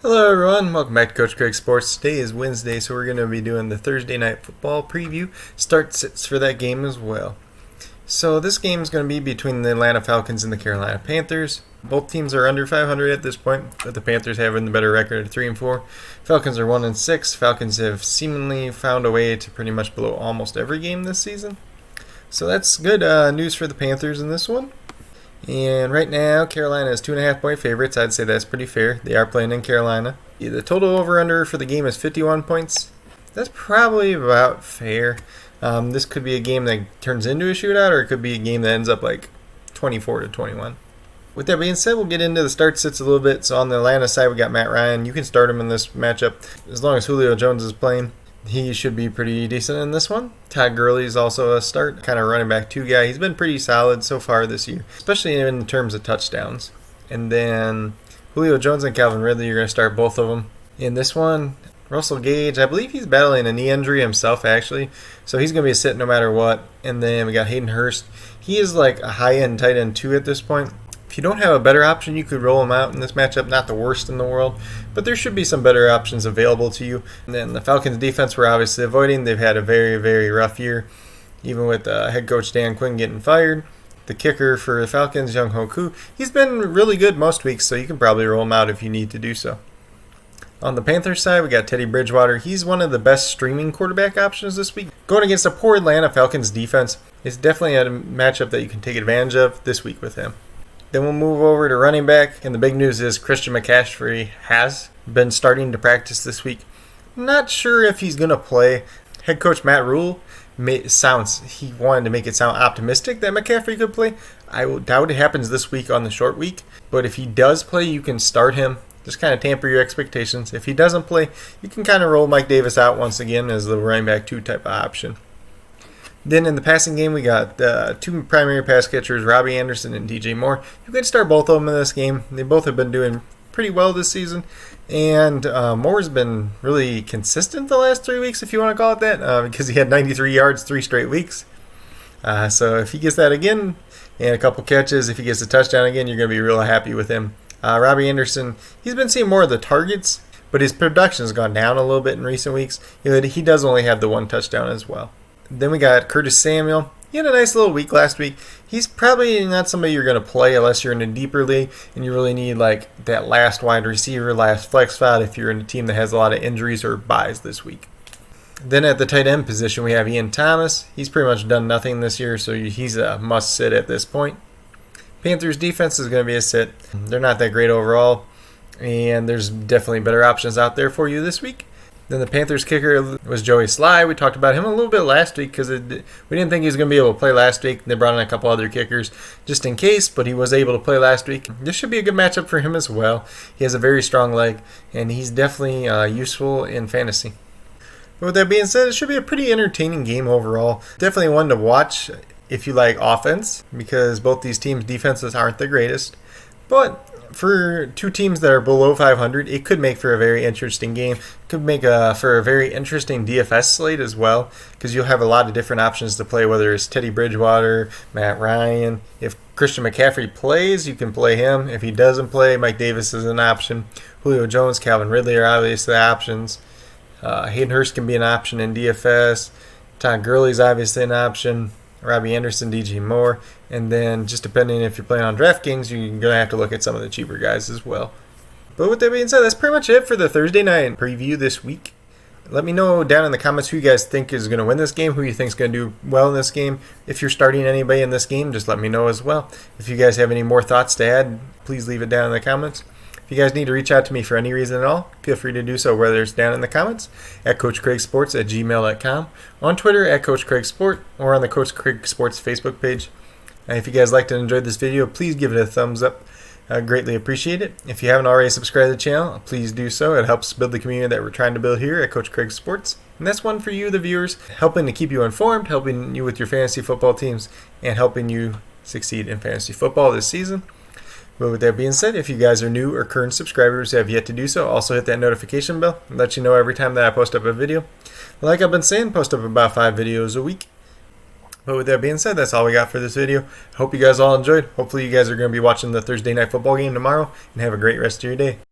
Hello everyone, welcome back to Coach Craig Sports. Today is Wednesday, so we're going to be doing the Thursday Night Football preview. Start sits for that game as well. So this game is going to be between the Atlanta Falcons and the Carolina Panthers. Both teams are under 500 at this point, but the Panthers having the better record of 3-4. Falcons are 1-6. Falcons have seemingly found a way to pretty much blow almost every game this season. So that's good news for the Panthers in this one. And right now, Carolina is 2.5-point favorites. I'd say that's pretty fair. They are playing in Carolina. The total over-under for the game is 51 points. That's probably about fair. This could be a game that turns into a shootout, or it could be a game that ends up like 24-21. With that being said, we'll get into the start sits a little bit. So on the Atlanta side, we got Matt Ryan. You can start him in this matchup as long as Julio Jones is playing. He should be pretty decent in this one. Todd Gurley is also a start, kind of running back 2 guy. He's been pretty solid so far this year, especially in terms of touchdowns. And then Julio Jones and Calvin Ridley, you're going to start both of them. In this one, Russell Gage, I believe he's battling a knee injury himself actually, so he's going to be a sit no matter what. And then we got Hayden Hurst. He is like a high-end tight end 2 at this point. If you don't have a better option, you could roll him out in this matchup. Not the worst in the world, but there should be some better options available to you. And then the Falcons defense we're obviously avoiding. They've had a very, very rough year, even with head coach Dan Quinn getting fired. The kicker for the Falcons, Young Hoku, he's been really good most weeks, so you can probably roll him out if you need to do so. On the Panthers side, we got Teddy Bridgewater. He's one of the best streaming quarterback options this week. Going against a poor Atlanta Falcons defense, it's definitely a matchup that you can take advantage of this week with him. Then we'll move over to running back, and the big news is Christian McCaffrey has been starting to practice this week. Not sure if he's going to play. Head coach Matt Rule he wanted to make it sound optimistic that McCaffrey could play. I doubt it happens this week on the short week, but if he does play, you can start him. Just kind of tamper your expectations. If he doesn't play, you can kind of roll Mike Davis out once again as the running back 2 type of option. Then in the passing game, we got 2 primary pass catchers, Robbie Anderson and DJ Moore. You could start both of them in this game. They both have been doing pretty well this season. And Moore's been really consistent the last 3 weeks, if you want to call it that, because he had 93 yards 3 straight weeks. So if he gets that again and a couple catches, if he gets a touchdown again, you're going to be real happy with him. Robbie Anderson, he's been seeing more of the targets, but his production has gone down a little bit in recent weeks. He does only have the 1 touchdown as well. Then we got Curtis Samuel. He had a nice little week last week. He's probably not somebody you're going to play unless you're in a deeper league and you really need like that last wide receiver, last flex spot if you're in a team that has a lot of injuries or buys this week. Then at the tight end position, we have Ian Thomas. He's pretty much done nothing this year, so he's a must-sit at this point. Panthers defense is going to be a sit. They're not that great overall, and there's definitely better options out there for you this week. Then the Panthers kicker was Joey Sly. We talked about him a little bit last week because we didn't think he was going to be able to play last week. They brought in a couple other kickers just in case, but he was able to play last week. This should be a good matchup for him as well. He has a very strong leg, and he's definitely useful in fantasy. But with that being said, it should be a pretty entertaining game overall. Definitely one to watch if you like offense, because both these teams' defenses aren't the greatest. But for 2 teams that are below 500, it could make for a very interesting game. It could make for a very interesting DFS slate as well, because you'll have a lot of different options to play, whether it's Teddy Bridgewater, Matt Ryan. If Christian McCaffrey plays, you can play him. If he doesn't play, Mike Davis is an option. Julio Jones, Calvin Ridley are obviously options. Hayden Hurst can be an option in DFS. Todd Gurley is obviously an option. Robbie Anderson, DJ Moore, and then just depending if you're playing on DraftKings, you're going to have to look at some of the cheaper guys as well. But with that being said, that's pretty much it for the Thursday night preview this week. Let me know down in the comments who you guys think is going to win this game, who you think is going to do well in this game. If you're starting anybody in this game, just let me know as well. If you guys have any more thoughts to add, please leave it down in the comments. If you guys need to reach out to me for any reason at all, feel free to do so, whether it's down in the comments at CoachCraigSports@gmail.com, on Twitter at CoachCraigSport, or on the Coach Craig Sports Facebook page. And if you guys liked and enjoyed this video, please give it a thumbs up. I greatly appreciate it. If you haven't already subscribed to the channel, please do so. It helps build the community that we're trying to build here at Coach Craig Sports. And that's one for you, the viewers, helping to keep you informed, helping you with your fantasy football teams, and helping you succeed in fantasy football this season. But with that being said, if you guys are new or current subscribers who have yet to do so, also hit that notification bell and let you know every time that I post up a video. Like I've been saying, post up about 5 videos a week. But with that being said, that's all we got for this video. I hope you guys all enjoyed. Hopefully you guys are going to be watching the Thursday Night Football game tomorrow, and have a great rest of your day.